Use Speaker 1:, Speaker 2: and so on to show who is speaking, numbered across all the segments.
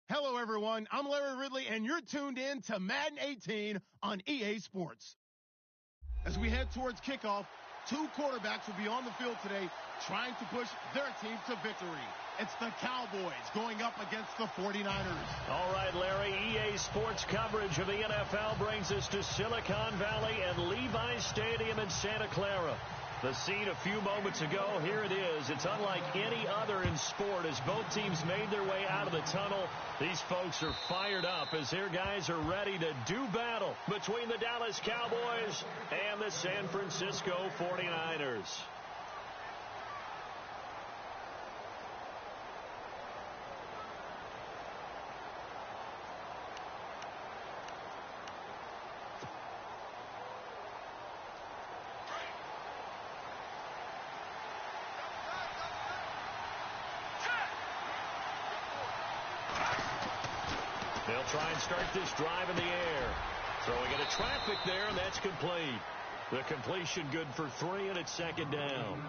Speaker 1: Hello, everyone. I'm Larry Ridley, and you're tuned in to Madden 18 on EA Sports. As we head towards kickoff, two quarterbacks will be on the field today trying to push their team to victory. It's the Cowboys going up against the 49ers.
Speaker 2: All right, Larry, EA Sports coverage of the NFL brings us to Silicon Valley and Levi's Stadium in Santa Clara. The scene a few moments ago, here it is. It's unlike any other in sport as both teams made their way out of the tunnel. These folks are fired up as their guys are ready to do battle between the Dallas Cowboys and the San Francisco 49ers. They'll try and start this drive in the air. Throwing into traffic there, and that's complete. The completion good for 3, and it's second down.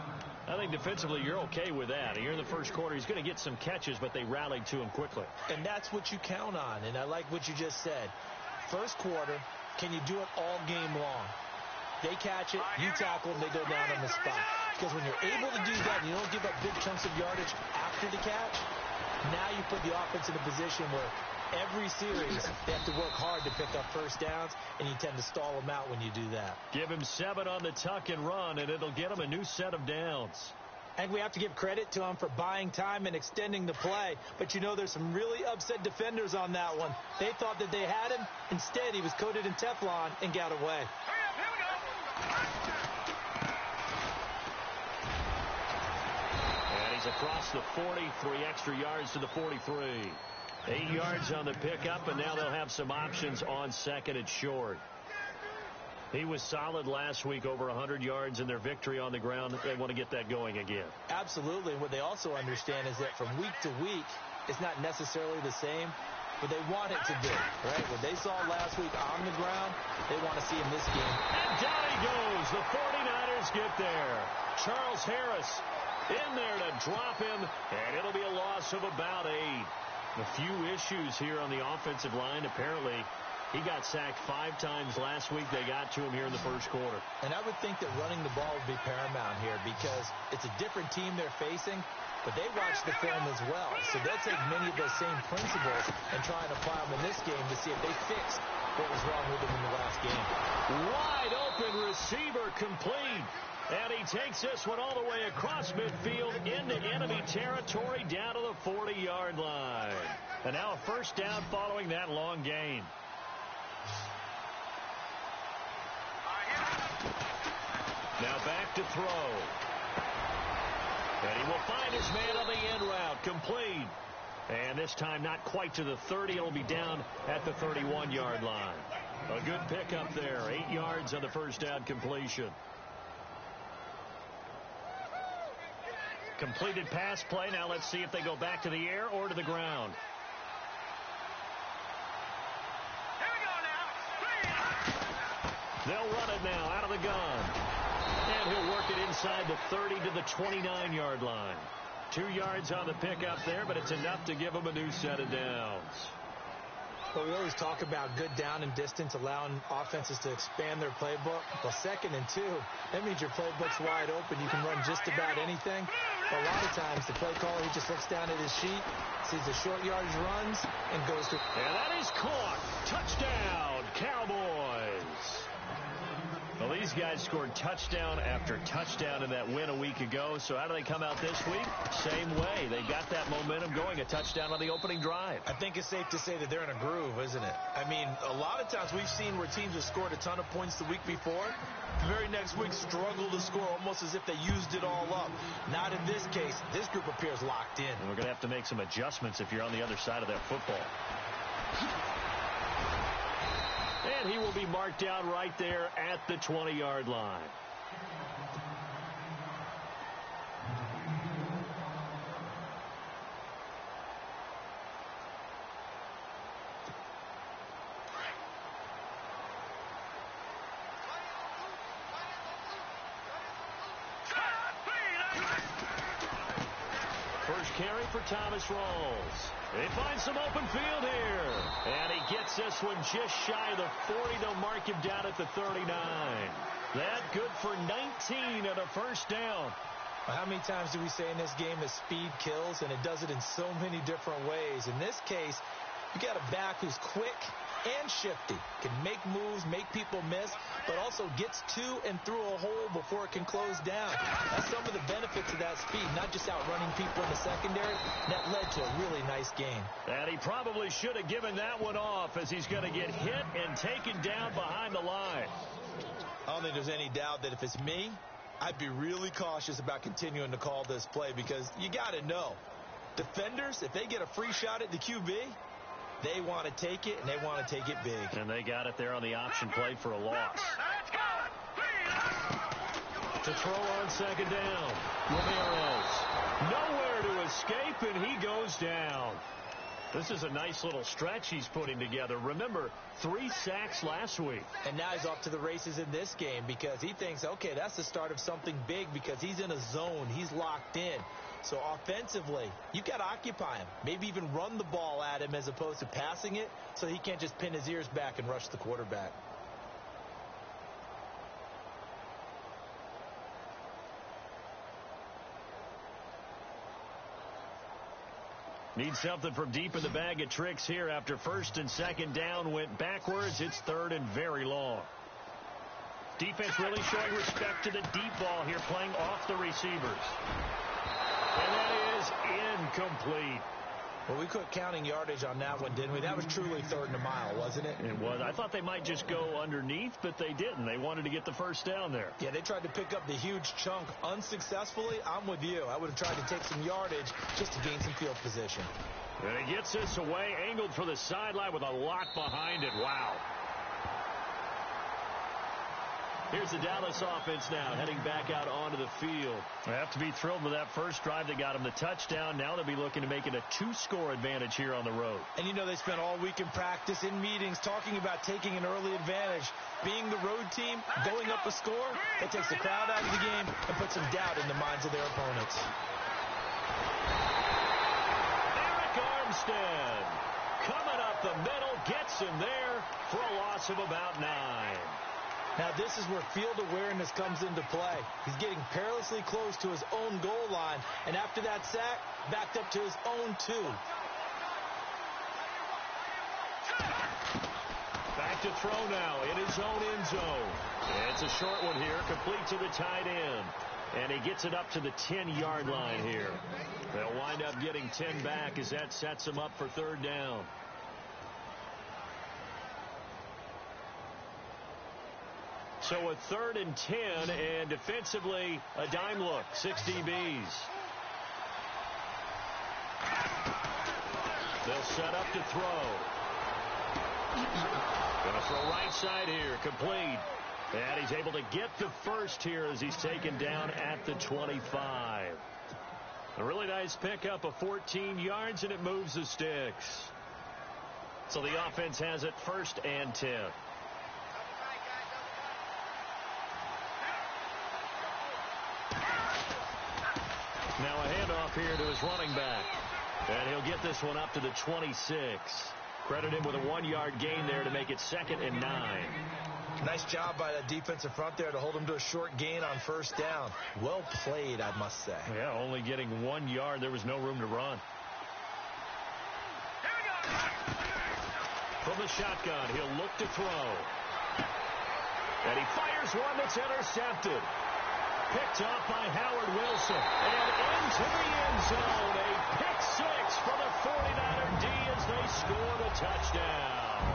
Speaker 2: I think defensively you're okay with that. Here in the first quarter, he's going to get some catches, but they rallied to him quickly.
Speaker 3: And that's what you count on, and I like what you just said. First quarter, can you do it all game long? They catch it, you tackle them, they go down on the spot. Because when you're able to do that and you don't give up big chunks of yardage after the catch, now you put the offense in a position where every series they have to work hard to pick up first downs, and you tend to stall them out when you do that.
Speaker 2: Give him 7 on the tuck and run, and it'll get him a new set of downs.
Speaker 3: I think we have to give credit to him for buying time and extending the play. But, you know, there's some really upset defenders on that one. They thought that they had him. Instead, he was coated in Teflon and got away.
Speaker 2: And he's across the 40, 3 extra yards to the 43. 8 yards on the pickup, and now they'll have some options on second and short. He was solid last week, over 100 yards in their victory on the ground. They want to get that going again.
Speaker 3: Absolutely. And what they also understand is that from week to week, it's not necessarily the same, but they want it to be, right? What they saw last week on the ground, they want to see in this game.
Speaker 2: And down he goes. The 49ers get there. Charles Harris in there to drop him, and it'll be a loss of about 8. A few issues here on the offensive line. Apparently, he got sacked 5 times last week. They got to him here in the first quarter.
Speaker 3: And I would think that running the ball would be paramount here because it's a different team they're facing, but they watch the film as well. So they'll take many of those same principles and try and apply them in this game to see if they fixed what was wrong with them in the last game.
Speaker 2: Wide open receiver complete. And he takes this one all the way across midfield into enemy territory down to the 40-yard line. And now a first down following that long gain. Now back to throw. And he will find his man on the end route. Complete. And this time not quite to the 30. It'll be down at the 31-yard line. A good pickup there. 8 yards on the first down completion. Completed pass play. Now let's see if they go back to the air or to the ground.
Speaker 4: Here we go now.
Speaker 2: They'll run it now out of the gun. And he'll work it inside the 30 to the 29-yard line. 2 yards on the pickup there, but it's enough to give them a new set of downs.
Speaker 3: Well, we always talk about good down and distance, allowing offenses to expand their playbook. Well, 2nd and 2, that means your playbook's wide open. You can run just about anything. But a lot of times, the play caller, he just looks down at his sheet, sees the short yardage runs, and goes to...
Speaker 2: And that is caught. Touchdown, Cowboys. Well, these guys scored touchdown after touchdown in that win a week ago. So how do they come out this week? Same way. They got that momentum going, a touchdown on the opening drive.
Speaker 3: I think it's safe to say that they're in a groove, isn't it? I mean, a lot of times we've seen where teams have scored a ton of points the week before. The very next week struggle to score almost as if they used it all up. Not in this case. This group appears locked in.
Speaker 2: And we're going to have to make some adjustments if you're on the other side of that football. And he will be marked down right there at the 20-yard line. carry for Thomas Rawls. He finds some open field here. And he gets this one just shy of the 40. They'll mark him down at the 39. That good for 19 and a first down.
Speaker 3: How many times do we say in this game that speed kills, and it does it in so many different ways? In this case, you got a back who's quick and shifty, can make moves, make people miss, but also gets to and through a hole before it can close down. That's some of the benefits of that speed, not just outrunning people in the secondary. That led to a really nice game.
Speaker 2: And he probably should have given that one off, as he's going to get hit and taken down behind the line.
Speaker 3: I don't think there's any doubt that if it's me, I'd be really cautious about continuing to call this play, because you got to know, defenders, if they get a free shot at the QB, they want to take it, and they want to take it big.
Speaker 2: And they got it there on the option play for a loss. To throw on second down, Ramirez. Nowhere to escape, and he goes down. This is a nice little stretch he's putting together. Remember, 3 sacks last week.
Speaker 3: And now he's off to the races in this game, because he thinks, okay, that's the start of something big, because he's in a zone. He's locked in. So offensively, you got to occupy him. Maybe even run the ball at him as opposed to passing it, so he can't just pin his ears back and rush the quarterback.
Speaker 2: Need something from deep in the bag of tricks here after first and second down went backwards. It's third and very long. Defense really showing respect to the deep ball here, playing off the receivers. And that is incomplete.
Speaker 3: Well, we quit counting yardage on that one, didn't we? That was truly third and a mile, wasn't it?
Speaker 2: It was. I thought they might just go underneath, but they didn't. They wanted to get the first down there.
Speaker 3: Yeah, they tried to pick up the huge chunk unsuccessfully. I'm with you. I would have tried to take some yardage just to gain some field position.
Speaker 2: And he gets this away, angled for the sideline with a lot behind it. Wow. Here's the Dallas offense now, heading back out onto the field. They have to be thrilled with that first drive that got them the touchdown. Now they'll be looking to make it a 2-score advantage here on the road.
Speaker 3: And you know, they spent all week in practice, in meetings, talking about taking an early advantage. Being the road team, going up a score, that takes the crowd out of the game and puts some doubt in the minds of their opponents.
Speaker 2: Eric Armstead coming up the middle, gets him there for a loss of about 9.
Speaker 3: Now, this is where field awareness comes into play. He's getting perilously close to his own goal line, and after that sack, backed up to his own 2.
Speaker 2: Back to throw now in his own end zone. It's a short one here, complete to the tight end. And he gets it up to the 10-yard line here. They'll wind up getting 10 back as that sets him up for third down. So a 3rd and 10, and defensively, a dime look, 6 DBs. They'll set up to throw. Gonna throw right side here, complete. And he's able to get the first here as he's taken down at the 25. A really nice pickup of 14 yards, and it moves the sticks. So the offense has it 1st and 10. Now a handoff here to his running back. And he'll get this one up to the 26. Credit him with a 1-yard gain there to make it 2nd and 9.
Speaker 3: Nice job by that defensive front there to hold him to a short gain on first down. Well played, I must say.
Speaker 2: Yeah, only getting 1 yard. There was no room to run. From the shotgun, he'll look to throw. And he fires one that's intercepted. Picked off by Howard Wilson. And into the end zone. A pick 6 for the 49er D as they score the touchdown.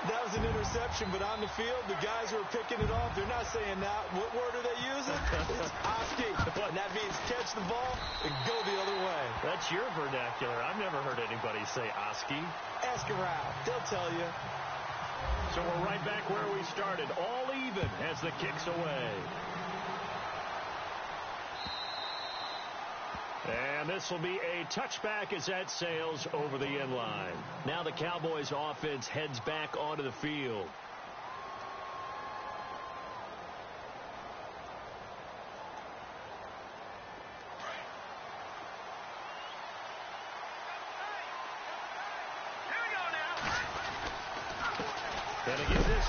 Speaker 3: That was an interception, but on the field, the guys who are picking it off, they're not saying that. What word are they using? It's Oski. And that means catch the ball and go the other way.
Speaker 2: That's your vernacular. I've never heard anybody say Oski.
Speaker 3: Ask around. They'll tell you.
Speaker 2: So we're right back where we started. All even as the kick's away. And this will be a touchback as that sails over the end line. Now the Cowboys offense heads back onto the field.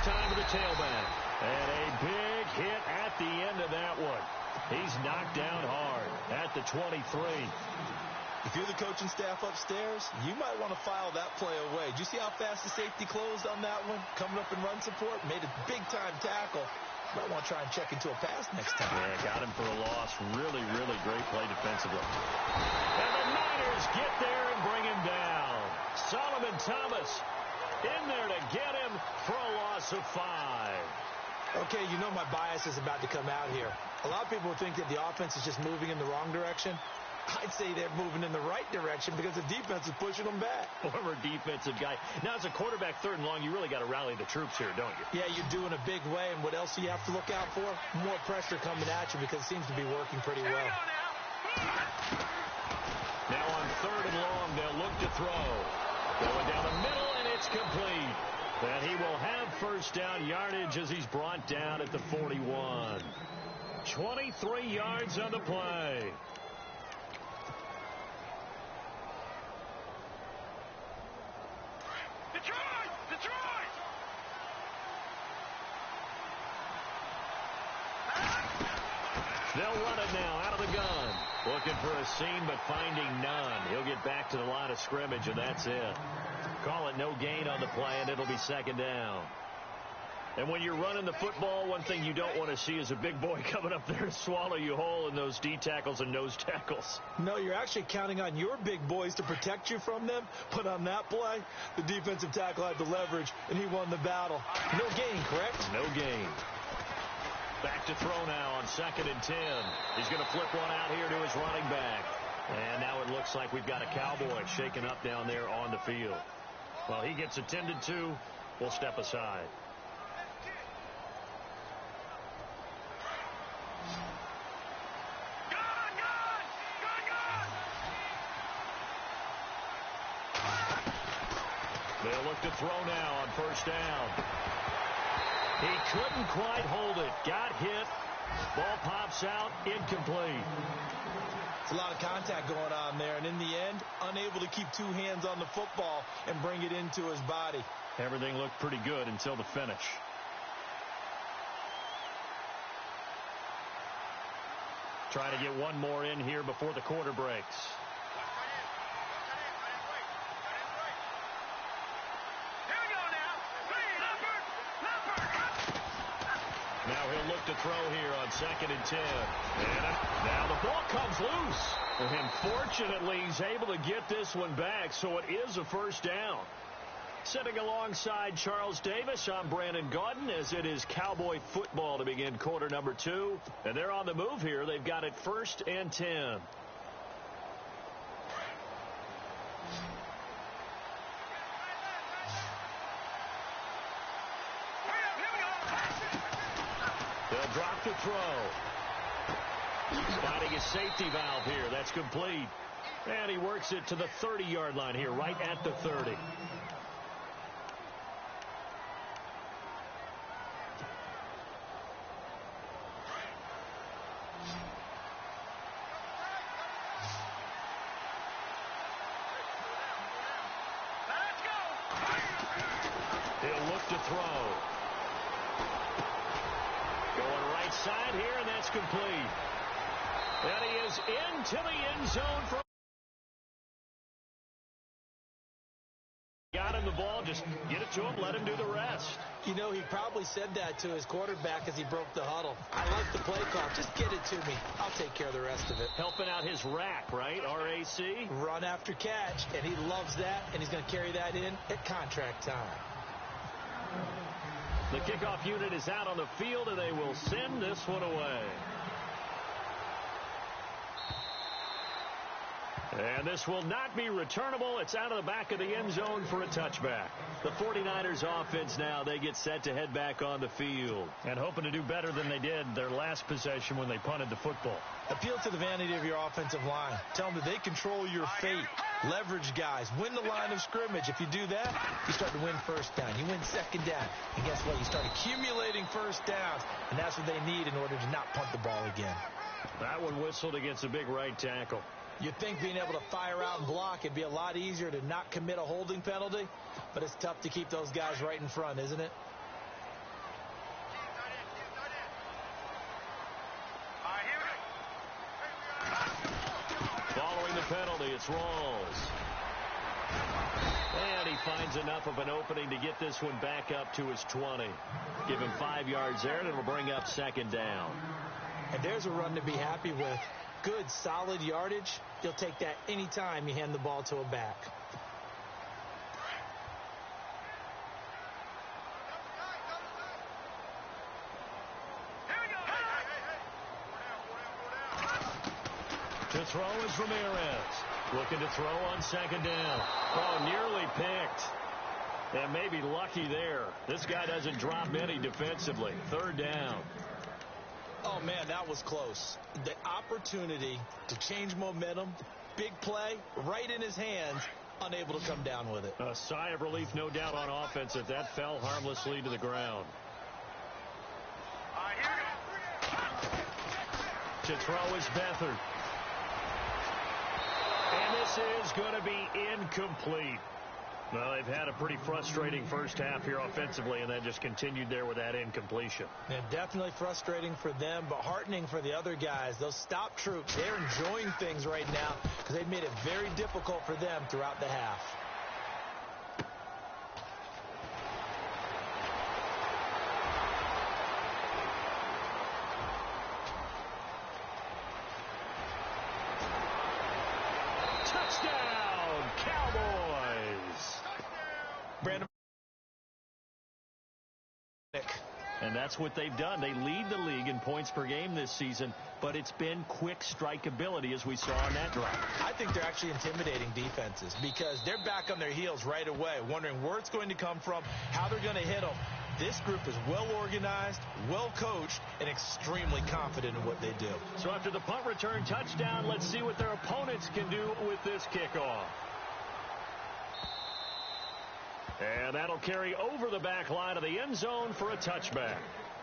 Speaker 2: time to the tailback. And a big hit at the end of that one. He's knocked down hard at the 23.
Speaker 3: If you're the coaching staff upstairs, you might want to file that play away. Did you see how fast the safety closed on that one? Coming up in run support, made a big-time tackle. Might want to try and check into a pass next time.
Speaker 2: Yeah, got him for a loss. Really, really great play defensively. And the Niners get there and bring him down. Solomon Thomas in there to get him for a loss of 5.
Speaker 3: Okay, you know my bias is about to come out here. A lot of people think that the offense is just moving in the wrong direction. I'd say they're moving in the right direction because the defense is pushing them back.
Speaker 2: Former defensive guy. Now, as a quarterback, 3rd and long, you really got to rally the troops here, don't you?
Speaker 3: Yeah, you do in a big way. And what else do you have to look out for? More pressure coming at you because it seems to be working pretty well.
Speaker 2: Now on 3rd and long, they'll look to throw. Going down the middle, and it's complete. And he will have first down yardage as he's brought down at the 41. 23 yards on the play.
Speaker 4: Detroit!
Speaker 2: They'll run it now out of the gun. Looking for a seam, but finding none. He'll get back to the line of scrimmage, and that's it. Call it no gain on the play, and it'll be 2nd down. And when you're running the football, one thing you don't want to see is a big boy coming up there to swallow you whole in those D tackles and nose tackles.
Speaker 3: No, you're actually counting on your big boys to protect you from them. But on that play, the defensive tackle had the leverage, and he won the battle. No gain, correct?
Speaker 2: No gain. Back to throw now on 2nd and 10. He's going to flip one out here to his running back. And now it looks like we've got a Cowboy shaken up down there on the field. Well, he gets attended to. We'll step aside. They'll look to throw now on 1st down. He couldn't quite hold it. Got hit. Ball pops out. Incomplete.
Speaker 3: It's a lot of contact going on there, and in the end, unable to keep 2 hands on the football and bring it into his body.
Speaker 2: Everything looked pretty good until the finish. Trying to get one more in here before the quarter breaks. Now he'll look to throw here on 2nd and 10. And now the ball comes loose. And fortunately, he's able to get this one back, so it is a 1st down. Sitting alongside Charles Davis, I'm Brandon Gaudin, as it is Cowboy football to begin quarter number 2. And they're on the move here. They've got it 1st and 10. They'll drop the throw. He's finding his safety valve here. That's complete. And he works it to the 30-yard line here, right at the 30. He'll look to throw. Going right side here, and that's complete. And he is into the end zone for... Got him the ball, just get it to him, let him do the rest.
Speaker 3: You know, he probably said that to his quarterback as he broke the huddle. I like the play call. Just get it to me. I'll take care of the rest of it.
Speaker 2: Helping out his rack, right? RAC?
Speaker 3: Run after catch, and he loves that, and he's going to carry that in at contract time.
Speaker 2: The kickoff unit is out on the field, and they will send this one away. And this will not be returnable. It's out of the back of the end zone for a touchback. The 49ers offense now, they get set to head back on the field. And hoping to do better than they did their last possession when they punted the football.
Speaker 3: Appeal to the vanity of your offensive line. Tell them that they control your fate. Leverage guys. Win the line of scrimmage. If you do that, you start to win 1st down. You win 2nd down. And guess what? You start accumulating 1st downs. And that's what they need in order to not punt the ball again.
Speaker 2: That one whistled against a big right tackle.
Speaker 3: You'd think being able to fire out and block, it'd be a lot easier to not commit a holding penalty, but it's tough to keep those guys right in front, isn't it?
Speaker 2: Blitz rolls. And he finds enough of an opening to get this one back up to his 20. Give him 5 yards there, and it'll bring up second down.
Speaker 3: And there's a run to be happy with. Good, solid yardage. You'll take that anytime you hand the ball to a back.
Speaker 2: To throw is Ramirez. Looking to throw on second down. Oh, nearly picked. And maybe lucky there. This guy doesn't drop many defensively. Third down.
Speaker 3: Oh, man, that was close. The opportunity to change momentum, big play, right in his hands, unable to come down with it.
Speaker 2: A sigh of relief, no doubt, on offense that that fell harmlessly to the ground. To throw is Beathard. And this is going to be incomplete. Well, they've had a pretty frustrating first half here offensively, and then just continued there with that incompletion.
Speaker 3: Yeah, definitely frustrating for them, but heartening for the other guys. Those stop troops, they're enjoying things right now because they've made it very difficult for them throughout the half.
Speaker 2: Touchdown, Cowboys!
Speaker 3: Brandon.
Speaker 2: And that's what they've done. They lead the league in points per game this season, but it's been quick strikeability as we saw on that drive.
Speaker 3: I think they're actually intimidating defenses because they're back on their heels right away, wondering where it's going to come from, how they're going to hit them. This group is well organized, well coached, and extremely confident in what they do.
Speaker 2: So after the punt return touchdown, let's see what their opponents can do with this kickoff. And that'll carry over the back line of the end zone for a touchback.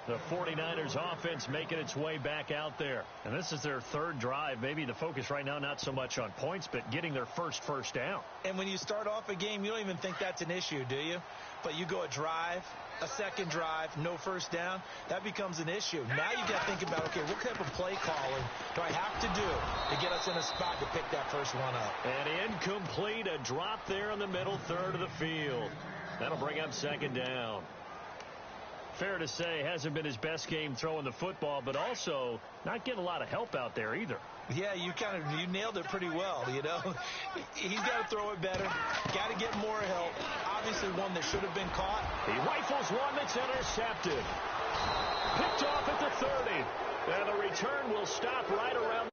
Speaker 2: The 49ers offense making its way back out there. And this is their third drive. Maybe the focus right now not so much on points, but getting their first down.
Speaker 3: And when you start off a game, you don't even think that's an issue, do you? But you go a drive, a second drive, no first down, that becomes an issue. Now you got to think about, okay, what type of play calling do I have to do to get us in a spot to pick that first one up?
Speaker 2: And incomplete, a drop there in the middle third of the field. That'll bring up second down. Fair to say, hasn't been his best game throwing the football, but also not getting a lot of help out there either.
Speaker 3: Yeah, you nailed it pretty well, you know. He's got to throw it better, got to get more help. Obviously one that should have been caught.
Speaker 2: He rifles one that's intercepted. Picked off at the 30. And the return will stop right around.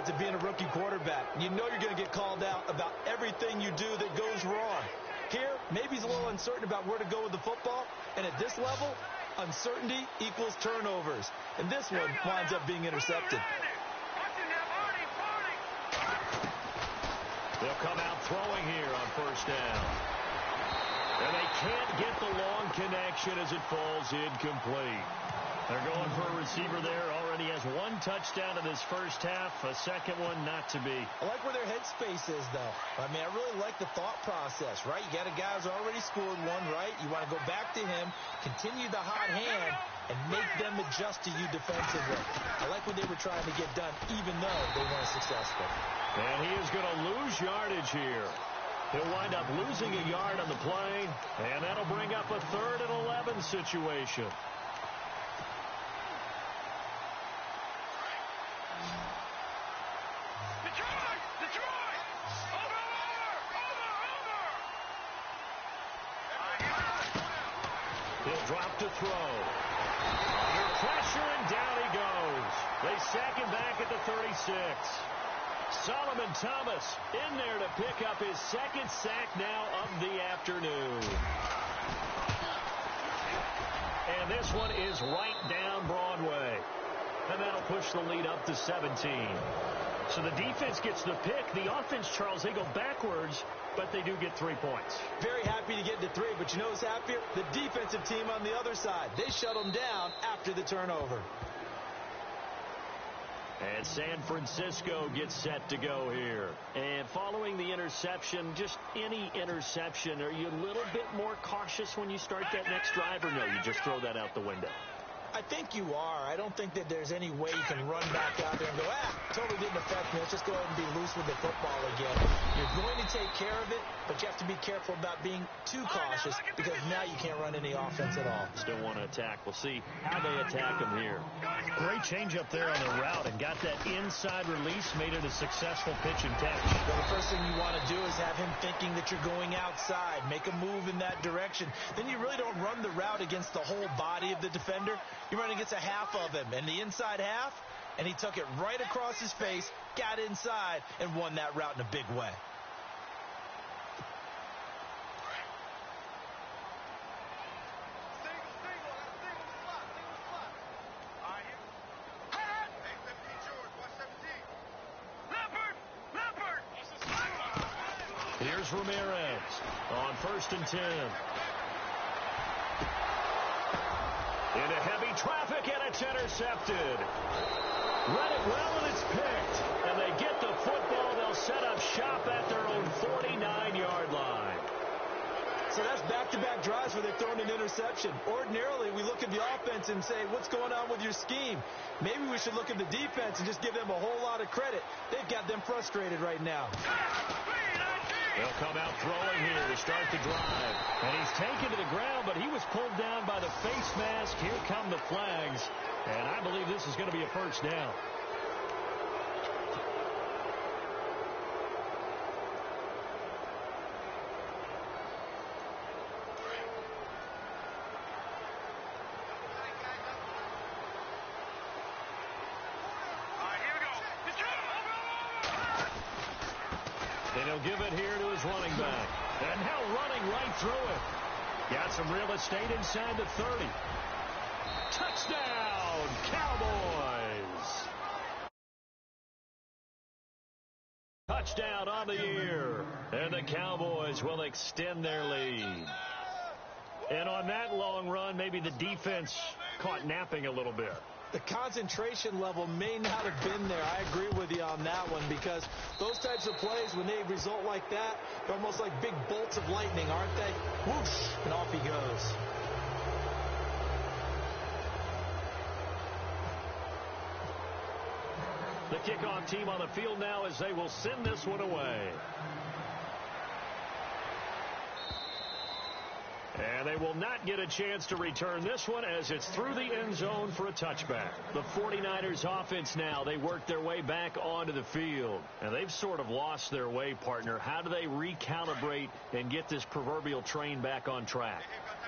Speaker 3: To being a rookie quarterback, you know you're going to get called out about everything you do that goes wrong. Here, maybe he's a little uncertain about where to go with the football, and at this level, uncertainty equals turnovers. And this one winds up being intercepted.
Speaker 2: They'll come out throwing here on first down. And they can't get the long connection as it falls incomplete. They're going for a receiver there. Already has one touchdown in this first half. A second one not to be.
Speaker 3: I like where their headspace is, though. I mean, I really like the thought process, right? You got a guy who's already scored one, right? You want to go back to him, continue the hot hand, and make them adjust to you defensively. I like what they were trying to get done, even though they weren't successful.
Speaker 2: And he is going to lose yardage here. He'll wind up losing a yard on the play, and that'll bring up a 3rd and 11 situation. He'll drop to throw. Under pressure, and down he goes. They sack him back at the 36. Solomon Thomas in there to pick up his second sack now of the afternoon. And this one is right down Broadway. And that'll push the lead up to 17. So the defense gets the pick. The offense, Charles, they go backwards, but they do get 3 points.
Speaker 3: Very happy to get to 3, but you know who's happier? The defensive team on the other side. They shut them down after the turnover.
Speaker 2: And San Francisco gets set to go here. And following the interception, just any interception, are you a little bit more cautious when you start that next drive, or no, you just throw that out the window?
Speaker 3: I think you are. I don't think that there's any way you can run back out there and go, totally didn't affect me. Let's just go ahead and be loose with the football again. You're going to take care of it, but you have to be careful about being too cautious because now you can't run any offense at all.
Speaker 2: Still want to attack. We'll see how they attack him here. Great change up there on the route and got that inside release, made it a successful pitch and catch.
Speaker 3: Well, the first thing you want to do is have him thinking that you're going outside, make a move in that direction. Then you really don't run the route against the whole body of the defender. You run against a half of him, and the inside half, and he took it right across his face, got inside, and won that route in a big way.
Speaker 2: Here's Ramirez on 1st and 10. Into heavy traffic, and it's intercepted. Read it well, and it's picked. And they get the football. They'll set up shop at their own 49-yard line.
Speaker 3: So that's back-to-back drives where they've thrown an interception. Ordinarily, we look at the offense and say, what's going on with your scheme? Maybe we should look at the defense and just give them a whole lot of credit. They've got them frustrated right now.
Speaker 2: They'll come out throwing here to start the drive. And he's taken to the ground, but he was pulled down by the face mask. Here come the flags. And I believe this is going to be a first down. And he'll give it here to his running back. And now running right through it. Got some real estate inside the 30. Touchdown, Cowboys. Touchdown on the year. And the Cowboys will extend their lead. And on that long run, maybe the defense caught napping a little bit.
Speaker 3: The concentration level may not have been there. I agree with you on that one because those types of plays, when they result like that, they're almost like big bolts of lightning, aren't they? Whoosh, and off he goes.
Speaker 2: The kickoff team on the field now as they will send this one away. And they will not get a chance to return this one as it's through the end zone for a touchback. The 49ers offense now, they work their way back onto the field. And they've sort of lost their way, partner. How do they recalibrate and get this proverbial train back on track?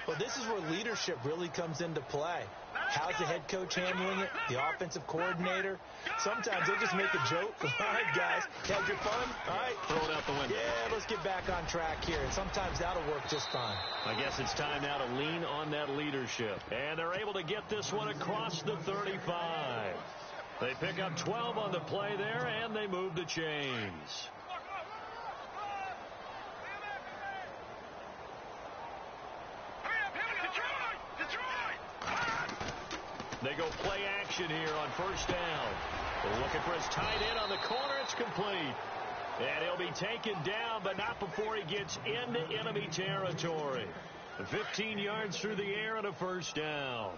Speaker 3: Well, this is where leadership really comes into play. How's the head coach handling it? The offensive coordinator? Sometimes they just make a joke. All right, guys, had your fun? All right.
Speaker 2: Throw it out the window.
Speaker 3: Yeah, let's get back on track here. And sometimes that'll work just fine.
Speaker 2: I guess it's time now to lean on that leadership. And they're able to get this one across the 35. They pick up 12 on the play there, and they move the chains. They go play action here on first down. They're looking for his tight end on the corner. It's complete. And he'll be taken down, but not before he gets into enemy territory. 15 yards through the air and a first down.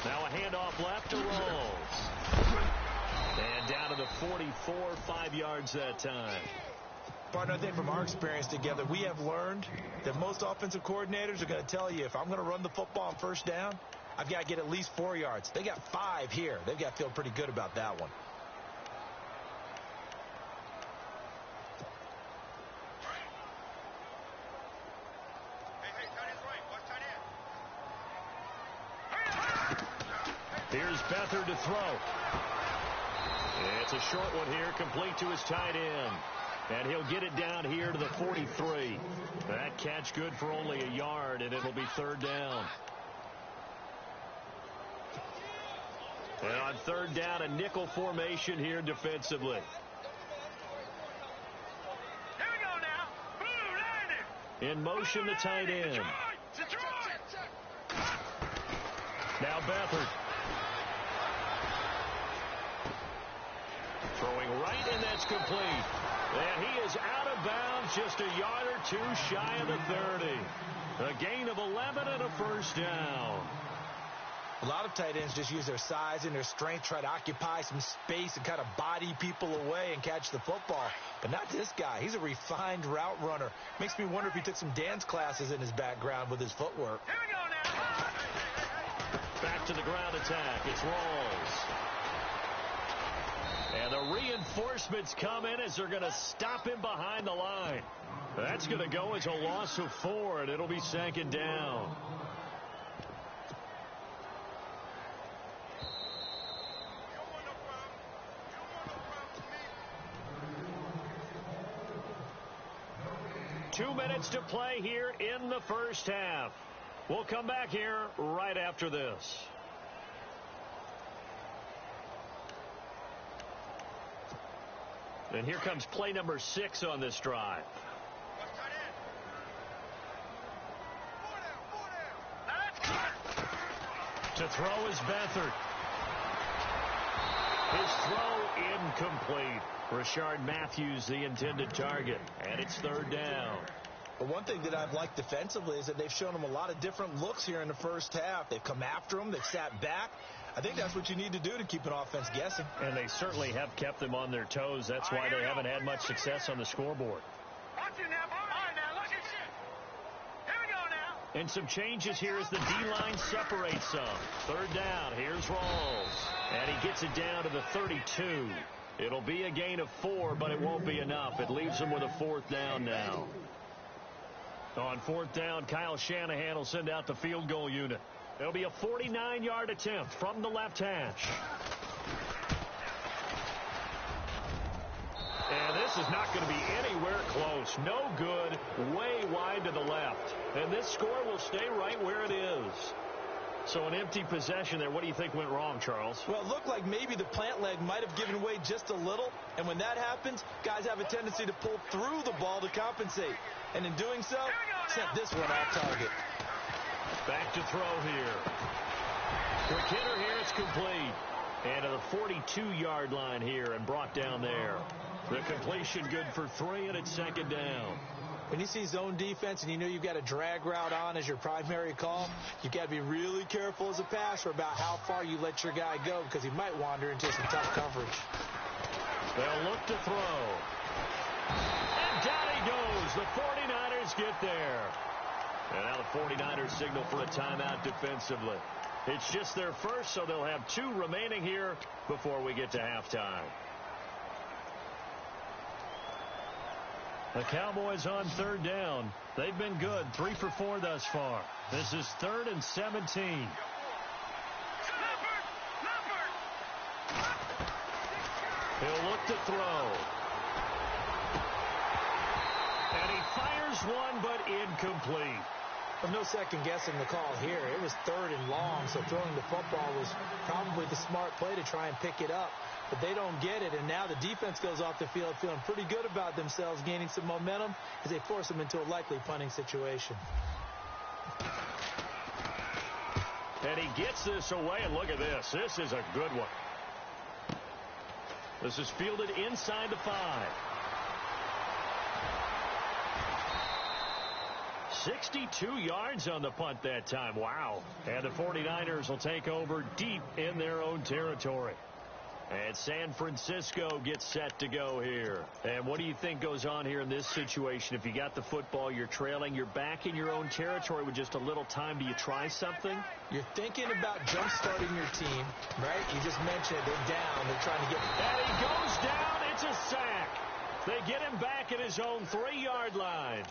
Speaker 2: Now a handoff left to Rolls. And down to the 44, 5 yards that time.
Speaker 3: Partner, I think from our experience together, we have learned that most offensive coordinators are going to tell you, if I'm going to run the football on first down, I've got to get at least 4 yards. They got 5 here. They've got to feel pretty good about that one.
Speaker 2: Here's Beathard to throw. It's a short one here, complete to his tight end. And he'll get it down here to the 43. That catch good for only a yard, and it'll be third down. And on third down, a nickel formation here defensively.
Speaker 4: Here we go now. Boom,
Speaker 2: In motion, the tight end. Now Beathard. Throwing right, and that's complete. And he is out of bounds, just a yard or two shy of the 30. A gain of 11 and a first down.
Speaker 3: A lot of tight ends just use their size and their strength, try to occupy some space and kind of body people away and catch the football. But not this guy. He's a refined route runner. Makes me wonder if he took some dance classes in his background with his footwork.
Speaker 4: Here we go now.
Speaker 2: Back to the ground attack. It's Rawls. And the reinforcements come in as they're going to stop him behind the line. That's going to go as a loss of 4, and it'll be second down. Two minutes to play here in the first half. We'll come back here right after this. And here comes play number 6 on this drive. To throw is Beathard. His throw incomplete. Rashard Matthews, the intended target, and it's third down.
Speaker 3: But one thing that I've liked defensively is that they've shown him a lot of different looks here in the first half. They've come after him. They've sat back. I think that's what you need to do to keep an offense guessing.
Speaker 2: And they certainly have kept them on their toes. That's why they haven't had much success on the scoreboard.
Speaker 4: Watch it now, boy. All right, now, look at shit. Here we go now.
Speaker 2: And some changes here as the D-line separates some. Third down. Here's Rawls. And he gets it down to the 32. It'll be a gain of 4, but it won't be enough. It leaves them with a fourth down now. On fourth down, Kyle Shanahan will send out the field goal unit. It'll be a 49-yard attempt from the left hash. And this is not going to be anywhere close. No good, way wide to the left. And this score will stay right where it is. So an empty possession there. What do you think went wrong, Charles?
Speaker 3: Well, it looked like maybe the plant leg might have given way just a little. And when that happens, guys have a tendency to pull through the ball to compensate. And in doing so, sent this one off target.
Speaker 2: Back to throw here. Quick hitter here. It's complete. And to the 42-yard line here and brought down there. The completion good for 3, and it's second down.
Speaker 3: When you see zone defense and you know you've got a drag route on as your primary call, you've got to be really careful as a passer about how far you let your guy go because he might wander into some tough coverage.
Speaker 2: They'll look to throw. And down he goes. The 49ers get there. And now the 49ers signal for a timeout defensively. It's just their first, so they'll have 2 remaining here before we get to halftime. The Cowboys on third down. They've been good. 3 for 4 thus far. This is 3rd and 17. He'll look to throw. And he fires one, but incomplete.
Speaker 3: Well, no second guessing the call here. It was 3rd and long, so throwing the football was probably the smart play to try and pick it up. But they don't get it, and now the defense goes off the field feeling pretty good about themselves, gaining some momentum as they force them into a likely punting situation.
Speaker 2: And he gets this away, and look at this. This is a good one. This is fielded inside the 5. 62 yards on the punt that time. Wow. And the 49ers will take over deep in their own territory. And San Francisco gets set to go here. And what do you think goes on here in this situation? If you got the football, you're trailing, you're back in your own territory with just a little time. Do you try something?
Speaker 3: You're thinking about jump-starting your team, right? You just mentioned they're down. They're trying to get...
Speaker 2: And he goes down. It's a sack. They get him back at his own 3-yard line.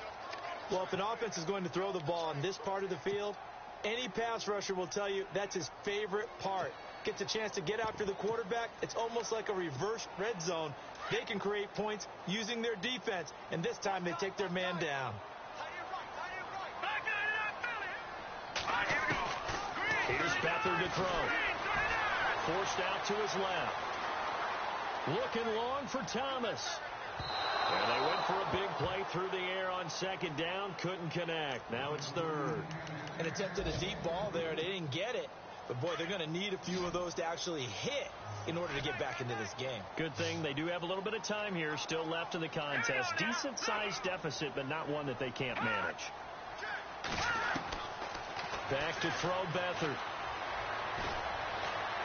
Speaker 3: Well, if an offense is going to throw the ball in this part of the field, any pass rusher will tell you that's his favorite part. Gets a chance to get after the quarterback. It's almost like a reverse red zone. They can create points using their defense, and this time they take their man down.
Speaker 2: Here's Beathard to throw. Forced out to his left. Looking long for Thomas. And they went for a big play through the air on second down. Couldn't connect. Now it's 3rd.
Speaker 3: And attempted a deep ball there. They didn't get it. But, boy, they're going to need a few of those to actually hit in order to get back into this game.
Speaker 2: Good thing they do have a little bit of time here still left in the contest. Decent-sized deficit, but not one that they can't manage. Back to throw Beathard.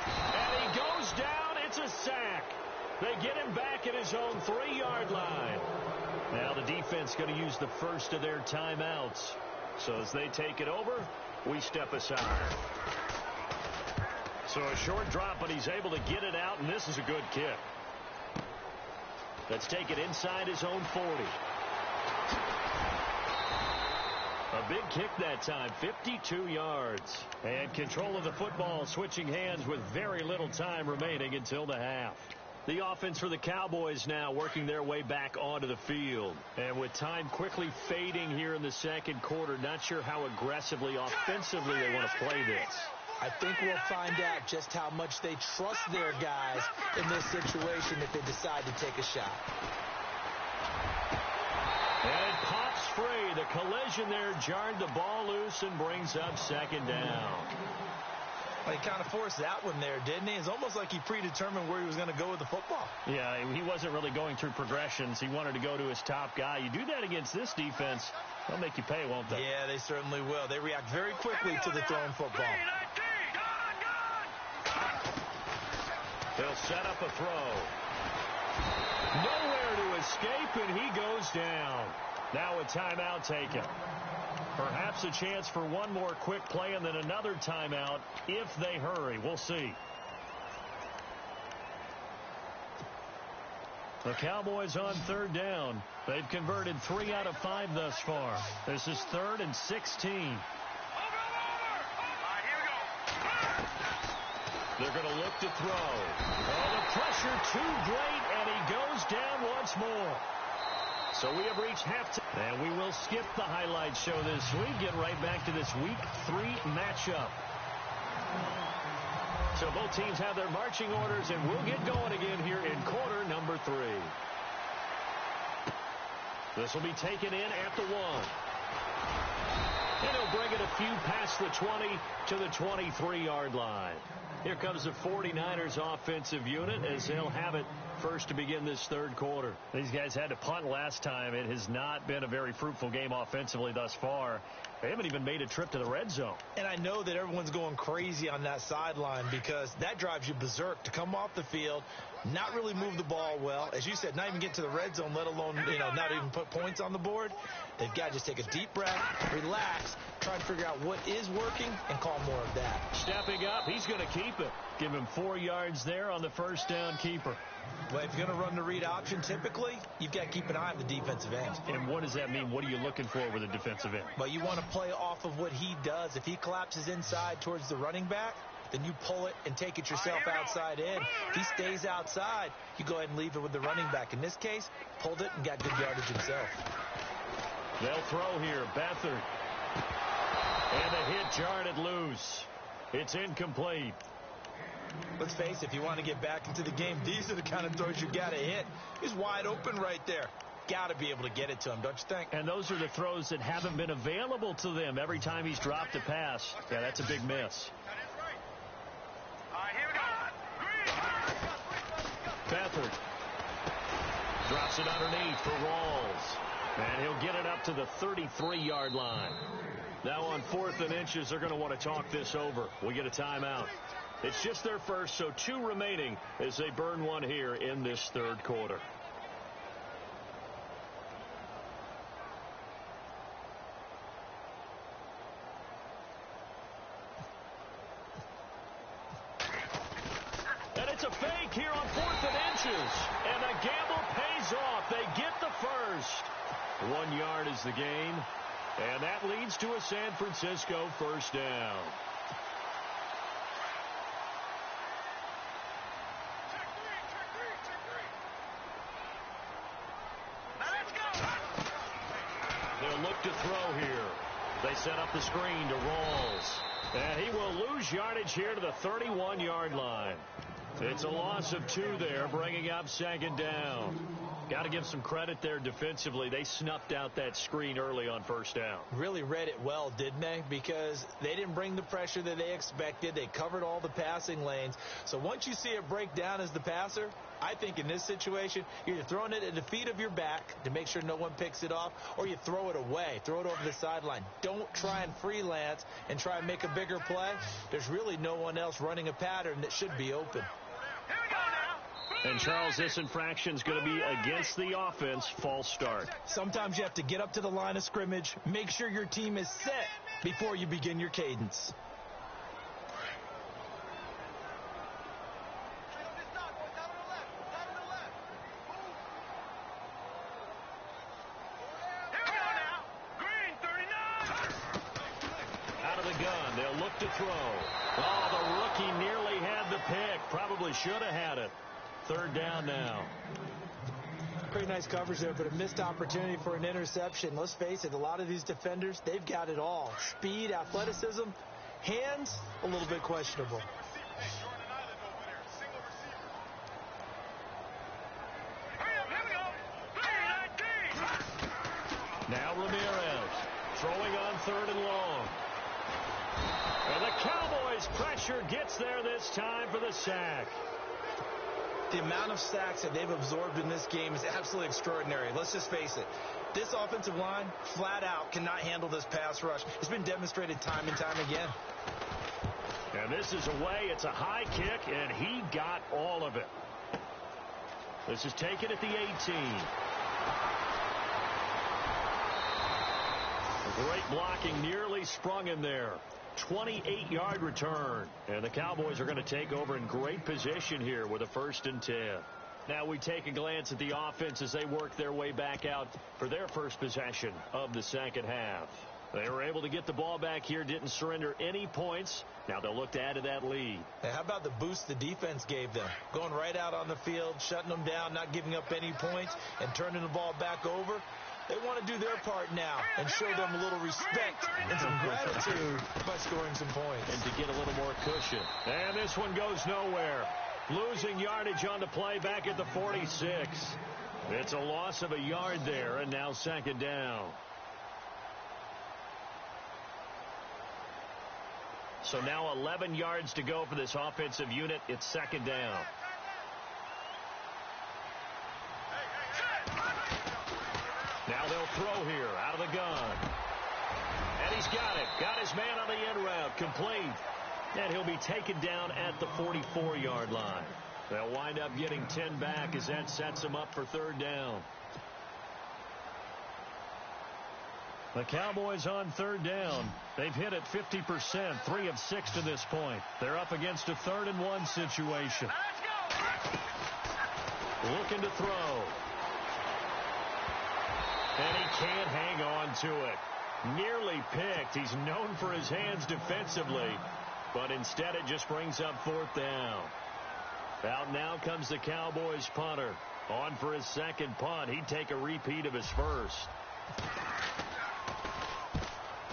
Speaker 2: And he goes down. It's a sack. They get him back at his own 3-yard line. Now the defense going to use the first of their timeouts. So as they take it over, we step aside. So a short drop, but he's able to get it out, and this is a good kick. Let's take it inside his own 40. A big kick that time, 52 yards. And control of the football switching hands with very little time remaining until the half. The offense for the Cowboys now working their way back onto the field. And with time quickly fading here in the second quarter, not sure how aggressively, offensively they want to play this.
Speaker 3: I think we'll find out just how much they trust their guys in this situation if they decide to take a shot.
Speaker 2: And it pops free. The collision there jarred the ball loose and brings up second down.
Speaker 3: Well, he kind of forced that one there, didn't he? It's almost like he predetermined where he was going to go with the football.
Speaker 2: Yeah, he wasn't really going through progressions. He wanted to go to his top guy. You do that against this defense, they'll make you pay, won't they?
Speaker 3: Yeah, they certainly will. They react very quickly to the thrown football.
Speaker 2: They'll set up a throw. Nowhere to escape, and he goes down. Now a timeout taken. Perhaps a chance for one more quick play and then another timeout if they hurry. We'll see. The Cowboys on third down. They've converted 3 out of 5 thus far. This is 3rd and 16. They're going to look to throw. Oh, the pressure too great, and he goes down once more. So we have reached halftime, and we will skip the highlight show this week. Get right back to this Week 3 matchup. So both teams have their marching orders, and we'll get going again here in quarter number 3. This will be taken in at the 1. And he'll bring it a few past the 20 to the 23-yard line. Here comes the 49ers offensive unit as they'll have it first to begin this third quarter. These guys had to punt last time. It has not been a very fruitful game offensively thus far. They haven't even made a trip to the red zone.
Speaker 3: And I know that everyone's going crazy on that sideline because that drives you berserk to come off the field, not really move the ball well. As you said, not even get to the red zone, let alone, not even put points on the board. They've got to just take a deep breath, relax, try and figure out what is working, and call more of that.
Speaker 2: Stepping up, he's going to keep it. Give him 4 yards there on the first down keeper.
Speaker 3: Well, if you're going to run the read option, typically, you've got to keep an eye on the defensive end.
Speaker 2: And what does that mean? What are you looking for with a defensive end?
Speaker 3: Well, you want to play off of what he does. If he collapses inside towards the running back, then you pull it and take it yourself outside in. If he stays outside, you go ahead and leave it with the running back. In this case, pulled it and got good yardage himself.
Speaker 2: They'll throw here. Beathard. And the hit jarred it loose. It's incomplete.
Speaker 3: Let's face it, if you want to get back into the game, these are the kind of throws you got to hit. He's wide open right there. Got to be able to get it to him, don't you think?
Speaker 2: And those are the throws that haven't been available to them every time he's dropped a pass. Yeah, that's a big miss. Beathard drops it underneath for Rawls. And he'll get it up to the 33-yard line. Now on 4th and inches, they're going to want to talk this over. We get a timeout. It's just their first, so 2 remaining as they burn one here in this third quarter. And it's a fake here on 4th and inches. And the gamble pays off. They get the first. 1 yard is the gain. And that leads to a San Francisco first down. They'll look to throw here. They set up the screen to Rawls. And he will lose yardage here to the 31-yard line. It's a loss of 2 there, bringing up second down. Got to give some credit there defensively. They snuffed out that screen early on first down.
Speaker 3: Really read it well, didn't they? Because they didn't bring the pressure that they expected. They covered all the passing lanes. So once you see it break down as the passer, I think in this situation, you're either throwing it at the feet of your back to make sure no one picks it off, or you throw it away, throw it over the sideline. Don't try and freelance and try and make a bigger play. There's really no one else running a pattern that should be open.
Speaker 2: And, Charles, this infraction is going to be against the offense, false start.
Speaker 3: Sometimes you have to get up to the line of scrimmage, make sure your team is set before you begin your cadence.
Speaker 2: Out of the gun, they'll look to throw. Oh, the rookie nearly had the pick. Probably should have had it. Third down now.
Speaker 3: Pretty nice coverage there, but a missed opportunity for an interception. Let's face it, a lot of these defenders, they've got it all. Speed, athleticism, hands, a little bit questionable.
Speaker 2: Now Ramirez throwing on 3rd and long. And the Cowboys pressure gets there this time for the sack.
Speaker 3: The amount of sacks that they've absorbed in this game is absolutely extraordinary. Let's just face it. This offensive line, flat out, cannot handle this pass rush. It's been demonstrated time and time again.
Speaker 2: And this is away. It's a high kick, and he got all of it. This is taken at the 18. Great blocking, nearly sprung him there. 28-yard return. And the Cowboys are going to take over in great position here with a 1st and 10. Now we take a glance at the offense as they work their way back out for their first possession of the second half. They were able to get the ball back here, didn't surrender any points. Now they'll look to add to that lead.
Speaker 3: Hey, how about the boost the defense gave them? Going right out on the field, shutting them down, not giving up any points, and turning the ball back over. They want to do their part now and show them a little respect and some gratitude by scoring some points.
Speaker 2: And to get a little more cushion. And this one goes nowhere. Losing yardage on the play back at the 46. It's a loss of a yard there, and now second down. So now 11 yards to go for this offensive unit. It's second down. Now they'll throw here out of the gun. And he's got it. Got his man on the end route. Complete. And he'll be taken down at the 44-yard line. They'll wind up getting 10 back as that sets them up for third down. The Cowboys on third down. They've hit it 50%, 3 of 6 to this point. They're up against a 3rd and 1 situation. Looking to throw. And he can't hang on to it. Nearly picked. He's known for his hands defensively, but instead it just brings up 4th down. Out now comes the Cowboys punter. On for his second punt. He'd take a repeat of his first.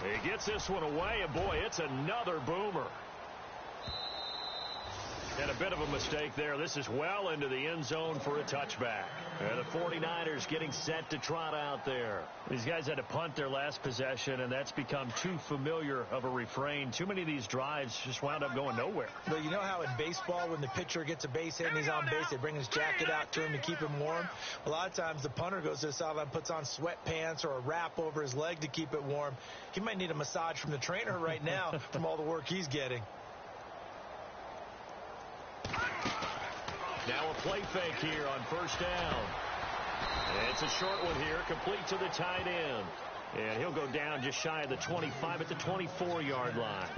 Speaker 2: He gets this one away, and boy, it's another boomer. And a bit of a mistake there. This is well into the end zone for a touchback. And the 49ers getting set to trot out there. These guys had to punt their last possession, and that's become too familiar of a refrain. Too many of these drives just wound up going nowhere.
Speaker 3: But you know how in baseball, when the pitcher gets a base hit and he's on base, they bring his jacket out to him to keep him warm? A lot of times the punter goes to the sideline, puts on sweatpants or a wrap over his leg to keep it warm. He might need a massage from the trainer right now from all the work he's getting.
Speaker 2: Now a play fake here on first down. It's a short one here, complete to the tight end. And he'll go down just shy of the 25 at the 24-yard line.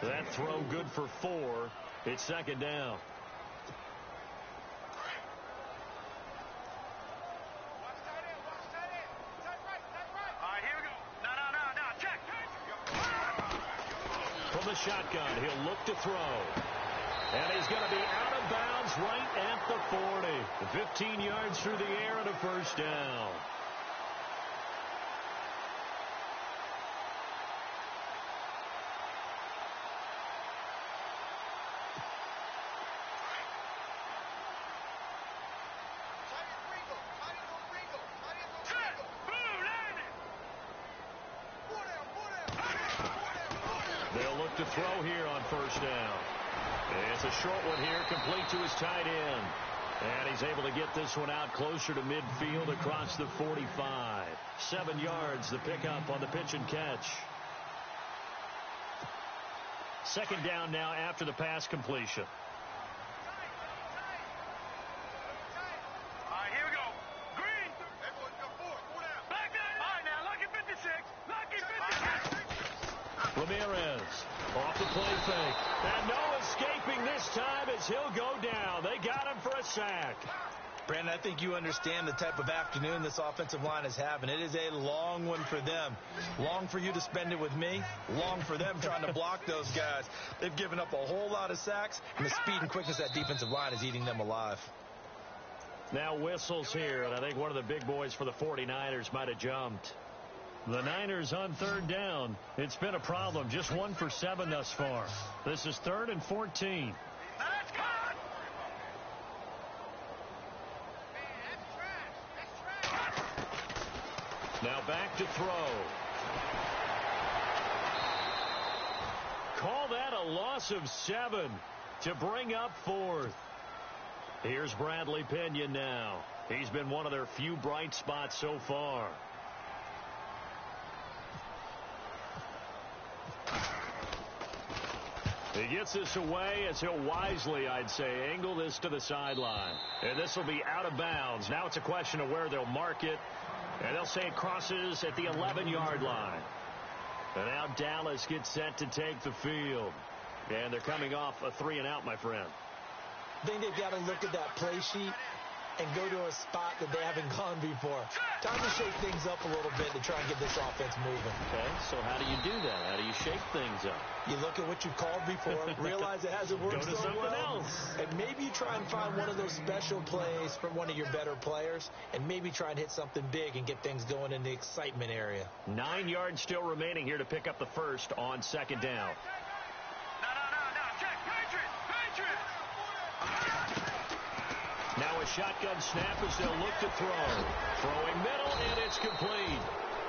Speaker 2: That throw good for 4. It's second down. From the shotgun, he'll look to throw. And he's going to be out of bounds right at the 40. 15 yards through the air and a first down. to throw here on first down. It's a short one here, complete to his tight end. And he's able to get this one out closer to midfield across the 45. 7 yards, the pickup on the pitch and catch. Second down now after the pass completion.
Speaker 4: All right, here we go. Green. Hey, boys, go forward. Four down. Back down. All right, now, lucky 56. Lucky 56.
Speaker 2: Ramirez off the play fake. And no escaping this time as he'll go down. They got him for a sack.
Speaker 3: Brandon, I think you understand the type of afternoon this offensive line is having. It is a long one for them. Long for you to spend it with me. Long for them trying to block those guys. They've given up a whole lot of sacks, and the speed and quickness of that defensive line is eating them alive.
Speaker 2: Now whistles here, and I think one of the big boys for the 49ers might have jumped. The Niners on third down. It's been a problem. Just 1 for 7 thus far. This is 3rd and 14.
Speaker 4: Let's go.
Speaker 2: Now back to throw. Call that a loss of 7 to bring up 4th. Here's Bradley Pinion now. He's been one of their few bright spots so far. He gets this away as he'll wisely, I'd say, angle this to the sideline. And this will be out of bounds. Now it's a question of where they'll mark it. And they'll say it crosses at the 11-yard line. And now Dallas gets set to take the field. And they're coming off a 3-and-out, my friend.
Speaker 3: I think they've got to look at that play sheet and go to a spot that they haven't gone before. Time to shake things up a little bit to try and get this offense moving.
Speaker 2: Okay, so how do you do that? How do you shake things up?
Speaker 3: You look at what you called before, realize it hasn't worked so well, and maybe you try and find one of those special plays from one of your better players, and maybe try and hit something big and get things going in the excitement area.
Speaker 2: 9 yards still remaining here to pick up the first on second down.
Speaker 4: No. Check. Patriots.
Speaker 2: Now a shotgun snap as they'll look to throw. Throwing middle, and it's complete.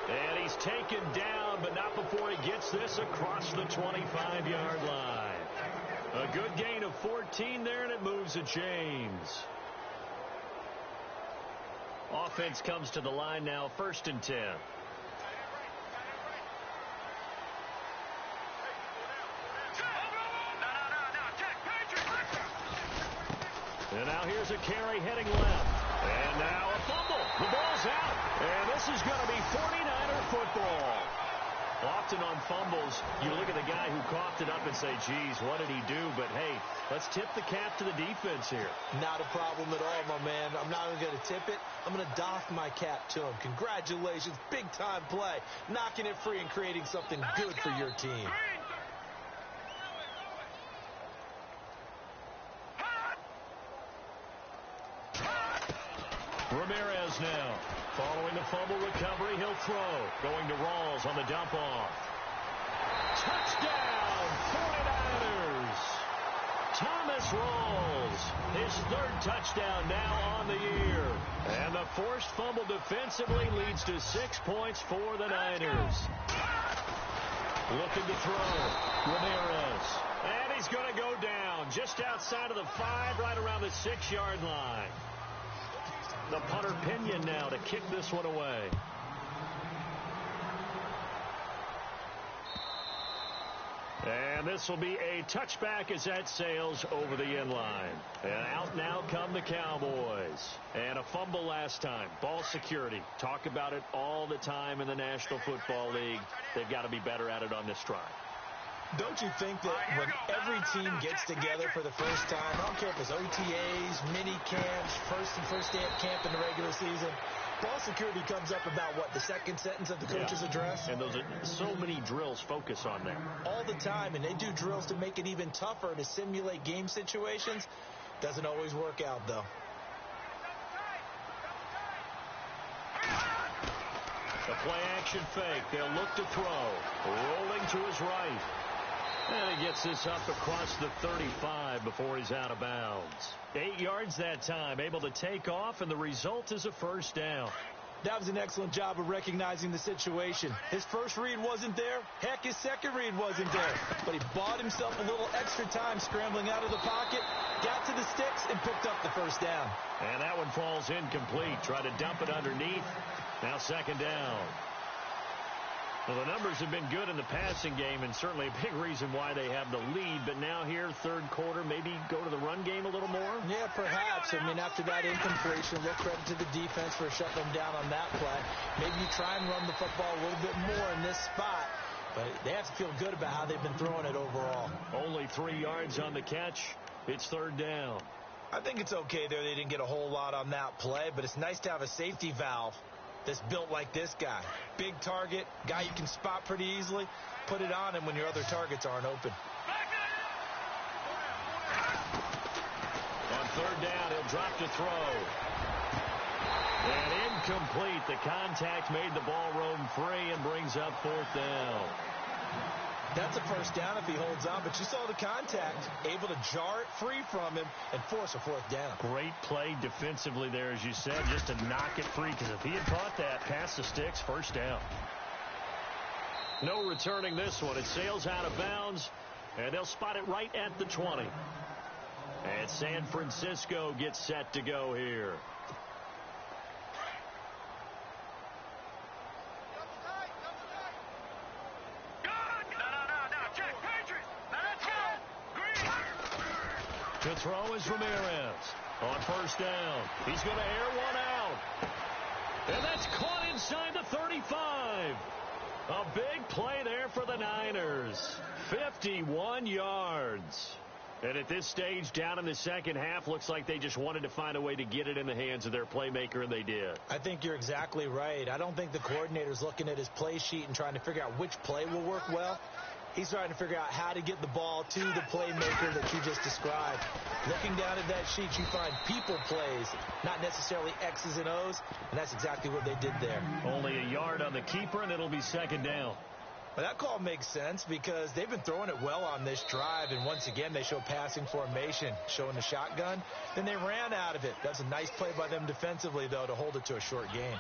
Speaker 2: And he's taken down, but not before he gets this across the 25-yard line. A good gain of 14 there, and it moves to James. Offense comes to the line now, 1st and 10. And now here's a carry heading left. And now a fumble. The ball's out. And this is going to be 49er football. Often on fumbles, you look at the guy who coughed it up and say, geez, what did he do? But, hey, let's tip the cap to the defense here.
Speaker 3: Not a problem at all, my man. I'm not even going to tip it. I'm going to doff my cap to him. Congratulations. Big-time play. Knocking it free and creating something good for your team.
Speaker 2: Ramirez now. Following the fumble recovery, he'll throw. Going to Rawls on the dump off. Touchdown, 49ers. Thomas Rawls, his 3rd touchdown now on the year. And the forced fumble defensively leads to 6 points for the Niners. Looking to throw. Ramirez. And he's going to go down just outside of the 5, right around the 6-yard line. The punter Pinion now to kick this one away. And this will be a touchback as that sails over the end line. And out now come the Cowboys. And a fumble last time. Ball security. Talk about it all the time in the National Football League. They've got to be better at it on this drive.
Speaker 3: Don't you think that when every team gets together for the first time, I don't care if it's OTAs, mini camps, first day at camp in the regular season, ball security comes up about, what, the second sentence of the coach's address?
Speaker 2: And those are so many drills focus on that.
Speaker 3: All the time, and they do drills to make it even tougher to simulate game situations. Doesn't always work out, though.
Speaker 2: The play-action fake. They'll look to throw. Rolling to his right. And he gets this up across the 35 before he's out of bounds. 8 yards that time, able to take off, and the result is a first down.
Speaker 3: That was an excellent job of recognizing the situation. His first read wasn't there. Heck, his second read wasn't there. But he bought himself a little extra time scrambling out of the pocket, got to the sticks, and picked up the first down.
Speaker 2: And that one falls incomplete. Try to dump it underneath. Now second down. Well, the numbers have been good in the passing game, and certainly a big reason why they have the lead. But now here, third quarter, maybe go to the run game a little more?
Speaker 3: Yeah, perhaps. I mean, after that incompletion, a little credit to the defense for shutting them down on that play. Maybe you try and run the football a little bit more in this spot. But they have to feel good about how they've been throwing it overall.
Speaker 2: Only 3 yards on the catch. It's third down.
Speaker 3: I think it's okay there. They didn't get a whole lot on that play, but it's nice to have a safety valve that's built like this guy. Big target, guy you can spot pretty easily. Put it on him when your other targets aren't open.
Speaker 2: On third down, he'll drop to throw. And incomplete. The contact made the ball roam free and brings up fourth down.
Speaker 3: That's a first down if he holds on, but you saw the contact, able to jar it free from him and force a fourth down.
Speaker 2: Great play defensively there, as you said, just to knock it free, because if he had caught that past the sticks, first down. No returning this one. It sails out of bounds, and they'll spot it right at the 20. And San Francisco gets set to go here. To throw is Ramirez. On first down, he's going to air one out. And that's caught inside the 35. A big play there for the Niners. 51 yards. And at this stage, down in the second half, looks like they just wanted to find a way to get it in the hands of their playmaker, and they did.
Speaker 3: I think you're exactly right. I don't think the coordinator's looking at his play sheet and trying to figure out which play will work well. He's trying to figure out how to get the ball to the playmaker that you just described. Looking down at that sheet, you find people plays, not necessarily X's and O's, and that's exactly what they did there.
Speaker 2: Only a yard on the keeper, and it'll be second down.
Speaker 3: Well, that call makes sense because they've been throwing it well on this drive, and once again, they show passing formation, showing the shotgun. Then they ran out of it. That's a nice play by them defensively, though, to hold it to a short gain.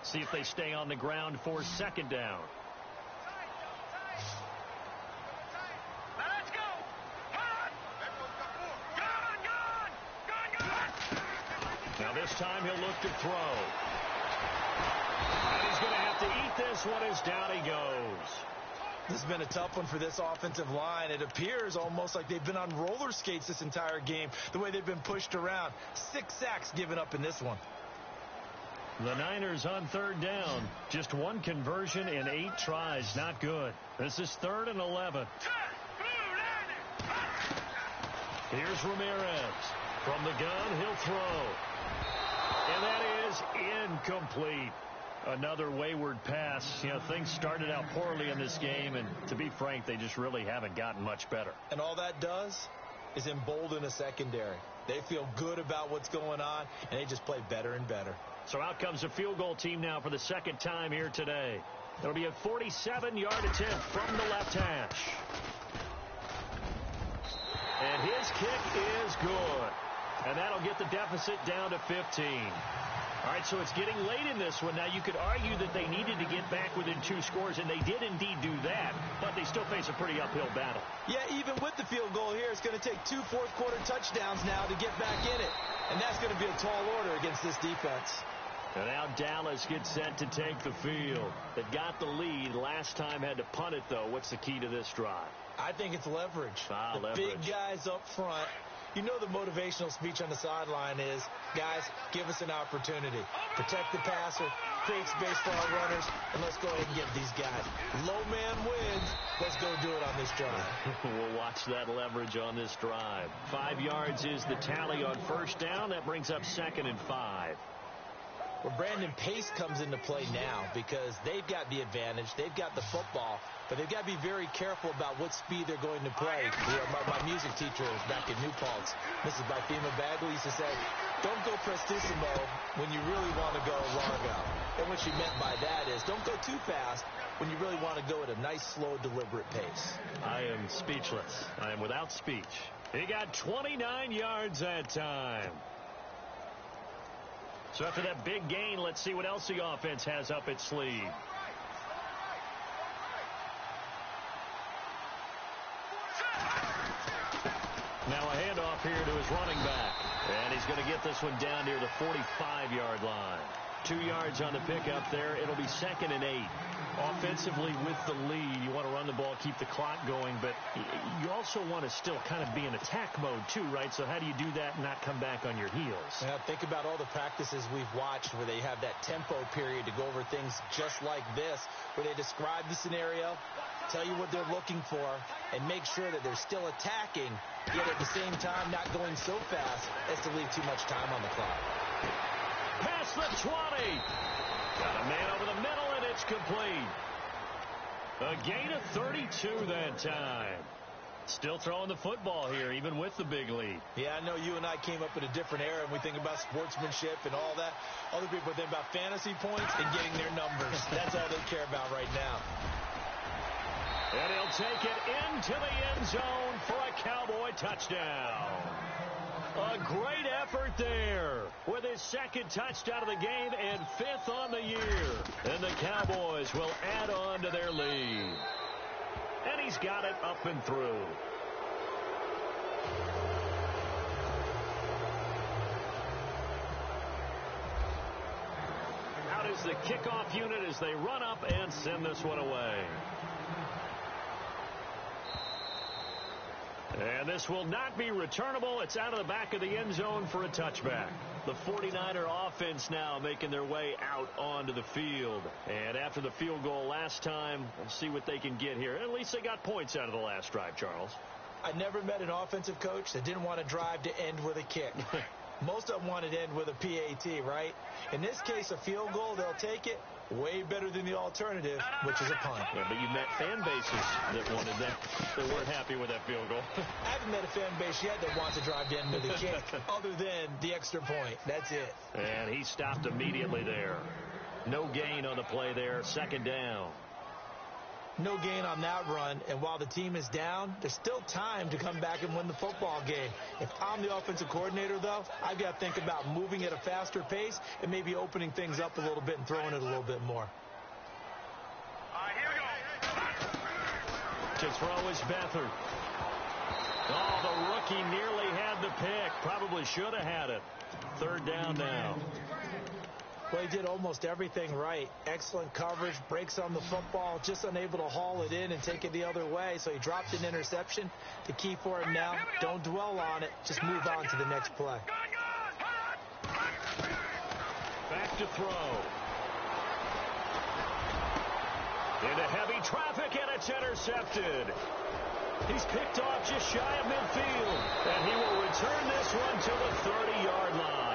Speaker 2: See if they stay on the ground for second down.
Speaker 4: Let's go.
Speaker 2: Now this time he'll look to throw. And he's going to have to eat this one as down he goes.
Speaker 3: This has been a tough one for this offensive line. It appears almost like they've been on roller skates this entire game, the way they've been pushed around. 6 sacks given up in this one.
Speaker 2: The Niners on third down. Just one conversion in 8 tries. Not good. This is 3rd and 11. Here's Ramirez. From the gun, he'll throw. And that is incomplete. Another wayward pass. You know, things started out poorly in this game, and to be frank, they just really haven't gotten much better.
Speaker 3: And all that does is embolden a secondary. They feel good about what's going on, and they just play better and better.
Speaker 2: So out comes a field goal team now for the second time here today. It'll be a 47-yard attempt from the left hash. And his kick is good. And that'll get the deficit down to 15. All right, so it's getting late in this one. Now, you could argue that they needed to get back within 2 scores, and they did indeed do that, but they still face a pretty uphill battle.
Speaker 3: Yeah, even with the field goal here, it's going to take 2 fourth-quarter touchdowns now to get back in it. And that's going to be a tall order against this defense.
Speaker 2: And now Dallas gets set to take the field. They've got the lead. Last time had to punt it, though. What's the key to this drive?
Speaker 3: I think it's leverage.
Speaker 2: Leverage.
Speaker 3: Big guys up front. You know the motivational speech on the sideline is, guys, give us an opportunity. Protect the passer, create space for our runners, and let's go ahead and get these guys. Low man wins. Let's go do it on this drive.
Speaker 2: We'll watch that leverage on this drive. 5 yards is the tally on first down. That brings up 2nd and 5.
Speaker 3: Well, Brandon Pace comes into play now because they've got the advantage. They've got the football, But they've got to be very careful about what speed they're going to play. My music teacher back in New Paltz, Mrs. Bifema Bagley, used to say, don't go prestissimo when you really want to go largo. And what she meant by that is don't go too fast when you really want to go at a nice, slow, deliberate pace.
Speaker 2: I am speechless. I am without speech. He got 29 yards that time. So after that big gain, let's see what else the offense has up its sleeve. Now a handoff here to his running back. And he's going to get this one down near the 45-yard line. 2 yards on the pickup there. It'll be 2nd and 8. Offensively with the lead, you want to run the ball, keep the clock going, but you also want to still kind of be in attack mode too, right? So how do you do that and not come back on your heels?
Speaker 3: Yeah, think about all the practices we've watched where they have that tempo period to go over things just like this, where they describe the scenario, tell you what they're looking for, and make sure that they're still attacking, yet at the same time not going so fast as to leave too much time on the clock.
Speaker 2: Past the 20. Got a man over the middle, and it's complete. A gain of 32 that time. Still throwing the football here, even with the big lead.
Speaker 3: Yeah, I know you and I came up in a different era, and we think about sportsmanship and all that. Other people think about fantasy points and getting their numbers. That's all they care about right now.
Speaker 2: And he'll take it into the end zone for a Cowboy touchdown. A great effort there with his 2nd touchdown of the game and 5th on the year. And the Cowboys will add on to their lead. And he's got it up and through. Out is the kickoff unit as they run up and send this one away. And this will not be returnable. It's out of the back of the end zone for a touchback. The 49er offense now making their way out onto the field. And after the field goal last time, we'll see what they can get here. At least they got points out of the last drive, Charles.
Speaker 3: I never met an offensive coach that didn't want to drive to end with a kick. Most of them wanted to end with a PAT, right? In this case, a field goal, they'll take it. Way better than the alternative, which is a punt.
Speaker 2: Yeah, but you met fan bases that wanted that, that weren't happy with that field goal.
Speaker 3: I haven't met a fan base yet that wants to drive to end with a kick, other than the extra point. That's it.
Speaker 2: And he stopped immediately there. No gain on the play there. 2nd down.
Speaker 3: No gain on that run, and while the team is down, there's still time to come back and win the football game. If I'm the offensive coordinator, though, I've got to think about moving at a faster pace and maybe opening things up a little bit and throwing it a little bit more.
Speaker 4: Here we go.
Speaker 2: To throw is Beathard. Oh, the rookie nearly had the pick. Probably should have had it. 3rd down now.
Speaker 3: Well, he did almost everything right. Excellent coverage, breaks on the football, just unable to haul it in and take it the other way. So he dropped an interception. The key for him now, don't dwell on it. Just move on to the next play.
Speaker 2: Back to throw. Into heavy traffic, and it's intercepted. He's picked off just shy of midfield. And he will return this one to the 30-yard line.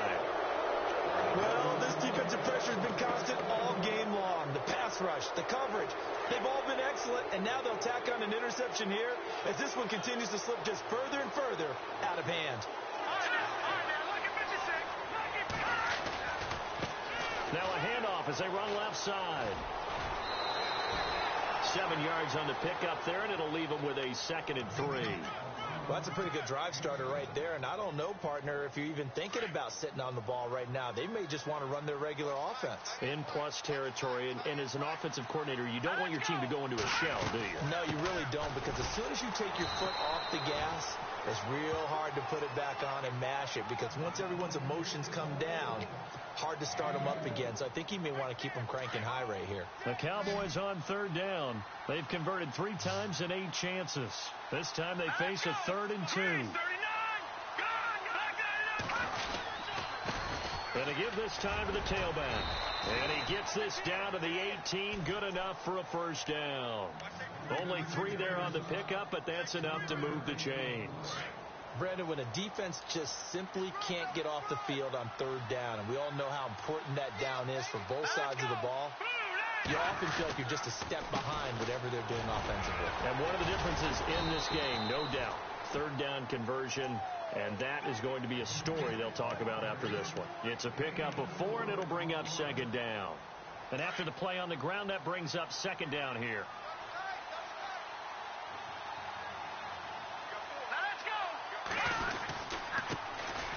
Speaker 3: Well, this defensive pressure has been constant all game long. The pass rush, the coverage, they've all been excellent, and now they'll tack on an interception here as this one continues to slip just further and further out of hand.
Speaker 2: Now a handoff as they run left side. 7 yards on the pickup there, and it'll leave them with a 2nd and 3.
Speaker 3: Well, that's a pretty good drive starter right there, and I don't know, partner, if you're even thinking about sitting on the ball right now. They may just want to run their regular offense.
Speaker 2: In plus territory, and as an offensive coordinator, you don't want your team to go into a shell, do you?
Speaker 3: No, you really don't, because as soon as you take your foot off the gas, it's real hard to put it back on and mash it, because once everyone's emotions come down, hard to start them up again. So I think he may want to keep them cranking high right here.
Speaker 2: The Cowboys on 3rd down. They've converted 3 times in 8 chances. This time they face a 3rd and 2. And they give this time to the tailback. And he gets this down to the 18. Good enough for a 1st down. Only 3 there on the pickup, but that's enough to move the chains.
Speaker 3: Brandon, when a defense just simply can't get off the field on 3rd down, and we all know how important that down is for both sides of the ball, you often feel like you're just a step behind whatever they're doing offensively.
Speaker 2: And one of the differences in this game, no doubt, third down conversion, and that is going to be a story they'll talk about after this one. It's a pickup of 4, and it'll bring up second down. And after the play on the ground, that brings up second down here.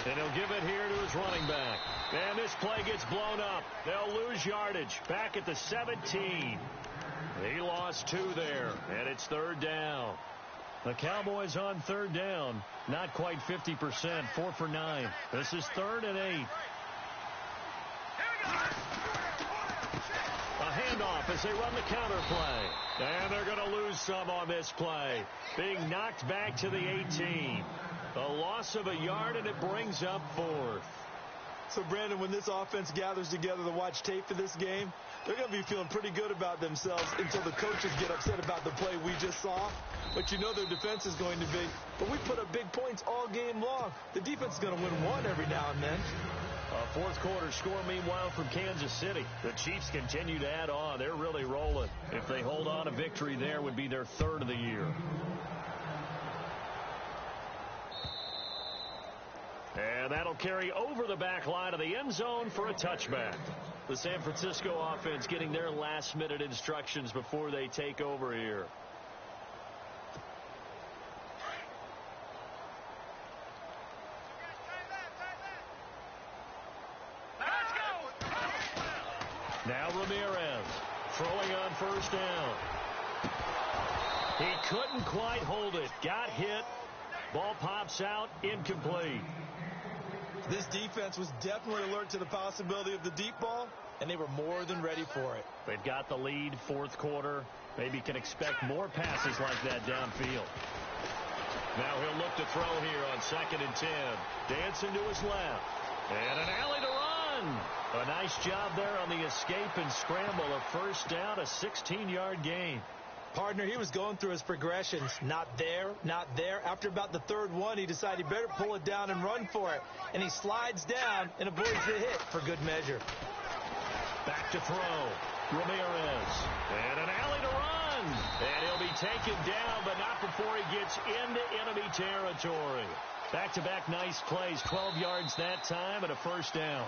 Speaker 2: And he'll give it here to his running back. And this play gets blown up. They'll lose yardage back at the 17. He lost 2 there, and it's third down. The Cowboys on third down, not quite 50%, 4 for 9. This is 3rd and 8. A handoff as they run the counter play. And they're going to lose some on this play. Being knocked back to the 18. A loss of a yard, and it brings up 4th.
Speaker 3: So, Brandon, when this offense gathers together to watch tape for this game, they're going to be feeling pretty good about themselves until the coaches get upset about the play we just saw. But you know their defense is going to be. But we put up big points all game long. The defense is going to win one every now and then.
Speaker 2: A fourth quarter score, meanwhile, from Kansas City. The Chiefs continue to add on. They're really rolling. If they hold on, a victory there would be their 3rd of the year. And that'll carry over the back line of the end zone for a touchback. The San Francisco offense getting their last-minute instructions before they take over here. Now Ramirez throwing on first down. He couldn't quite hold it. Got hit. Ball pops out. Incomplete.
Speaker 3: This defense was definitely alert to the possibility of the deep ball, and they were more than ready for it.
Speaker 2: They've got the lead, fourth quarter. Maybe can expect more passes like that downfield. Now he'll look to throw here on 2nd and 10. Dancing to his left. And an alley to run. A nice job there on the escape and scramble. A first down, a 16-yard gain.
Speaker 3: Partner, he was going through his progressions. Not there, not there. After about the 3rd one, he decided he better pull it down and run for it. And he slides down and avoids the hit for good measure.
Speaker 2: Back to throw. Ramirez. And an alley to run. And he'll be taken down, but not before he gets into enemy territory. Back-to-back nice plays. 12 yards that time and a first down.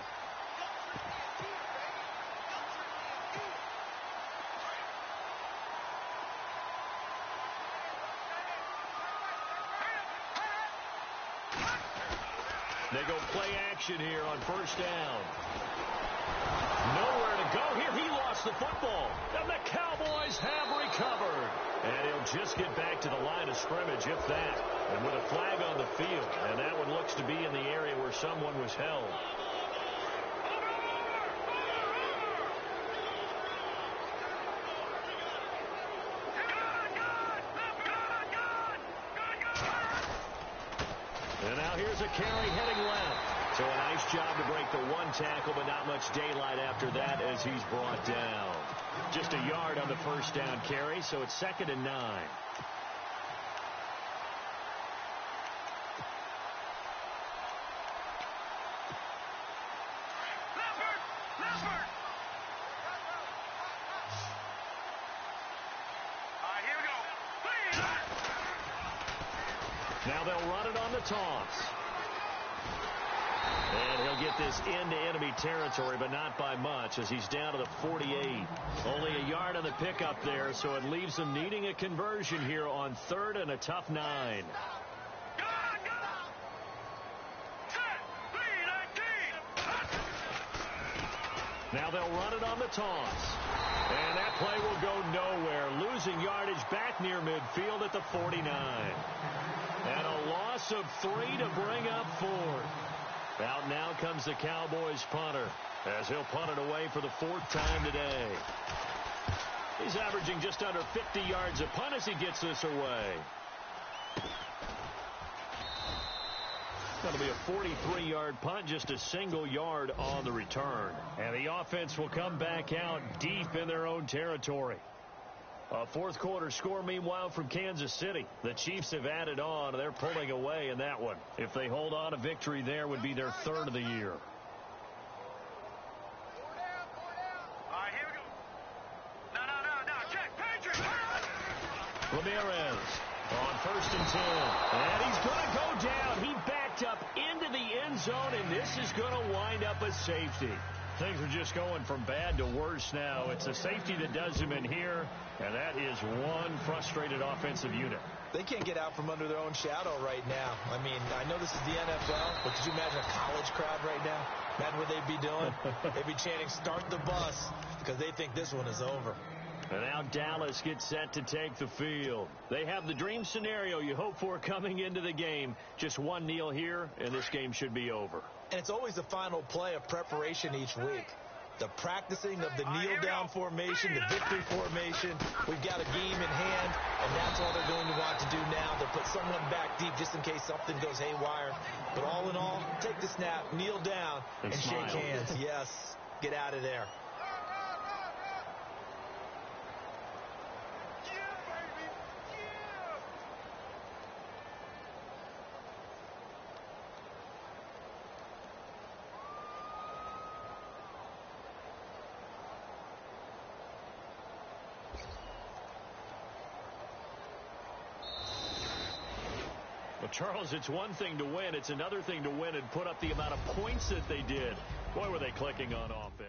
Speaker 2: They go play action here on first down. Nowhere to go here. He lost the football. And the Cowboys have recovered. And he'll just get back to the line of scrimmage, if that. And with a flag on the field. And that one looks to be in the area where someone was held. And now here's a carry heading left. So a nice job to break the 1 tackle, but not much daylight after that as he's brought down. Just a yard on the first down carry, so it's 2nd and 9. Now they'll run it on the toss. And he'll get this into enemy territory, but not by much as he's down to the 48. Only a yard on the pickup there, so it leaves them needing a conversion here on 3rd and a tough 9. Now they'll run it on the toss. And that play will go nowhere, losing yardage back near midfield at the 49. And a loss of 3 to bring up 4th. Out now comes the Cowboys punter as he'll punt it away for the 4th time today. He's averaging just under 50 yards a punt as he gets this away. That'll be a 43-yard punt, just a single yard on the return. And the offense will come back out deep in their own territory. A fourth quarter score, meanwhile, from Kansas City. The Chiefs have added on. They're pulling away in that one. If they hold on, a victory there would be their 3rd of the year. is in. And he's going to go down. He backed up into the end zone, and this is going to wind up a safety. Things are just going from bad to worse now. It's a safety that does him in here, and that is one frustrated offensive unit.
Speaker 3: They can't get out from under their own shadow right now. I mean, I know this is the NFL, but could you imagine a college crowd right now? Imagine what they'd be doing. They'd be chanting, "Start the bus," because they think this one is over.
Speaker 2: And now Dallas gets set to take the field. They have the dream scenario you hope for coming into the game. Just one kneel here, and this game should be over.
Speaker 3: And it's always the final play of preparation each week. The practicing of the kneel-down formation, the victory formation. We've got a game in hand, and that's all they're going to want to do now. They'll put someone back deep just in case something goes haywire. But all in all, take the snap, kneel down, and shake hands. Yes, get out of there.
Speaker 2: Well, Charles, it's one thing to win. It's another thing to win and put up the amount of points that they did. Boy, were they clicking on offense.